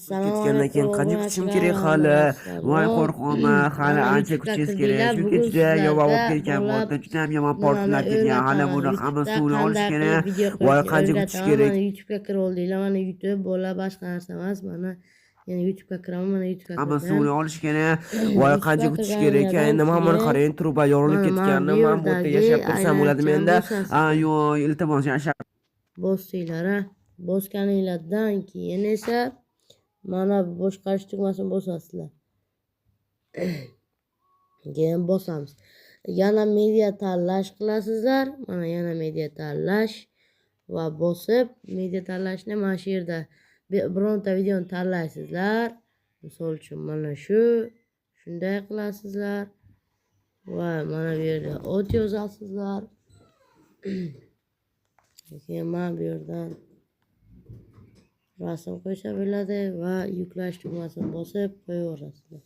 Assalomu Ketgandan keyin qancha alaykum kutishim obunachilar, kerak va hali? Voy assalom. qo'rqaman, hali Mana ancha YouTube'ga kutishingiz kerak. kirdinglar. Chunki Bugun juda ham yomon sizlarga bo'lib ketgan bo'lab modda, juda ham yomon nimani portlar ketgan. Hali o'rgataman. buni YouTube'da hammasini olish qanday qilib kerak. video Voy qilishni qancha kutish o'rgataman. kerak. Mana YouTube'ga kirib oldinglar. Mana YouTube bo'lab boshqa narsa emas. Mana yana YouTube'ga kiraman. Mana YouTube'ga kirdim. Hammasini olish kerak. Voy YouTube'ga qancha kutish kerak ekan. kirganimdan Endi mana keyin qarang, truba yorilib mana ketganini. bu Men bu yerda yerdagi yashab tursam bo'ladimi aylanayotgan endi? bo'lsasizlar. Yo'q, iltimos yashab. Bosinglar, bosganinglardan keyin esa mana boshqarish tugmasini bosasizlar. Keyin bosamiz. Yana media tanlash qilasizlar. Mana yana media tanlash va bosib media tanlashni mana shu yerda bironta videoni tanlaysizlar. Misol uchun mana shunday qilasizlar va mana bu yerda ot yozasizlar. Keyin mana bu yerdan rasm qo'ysa bo'ladi va yuklash tugmasini bosib qo'yaverasizlar.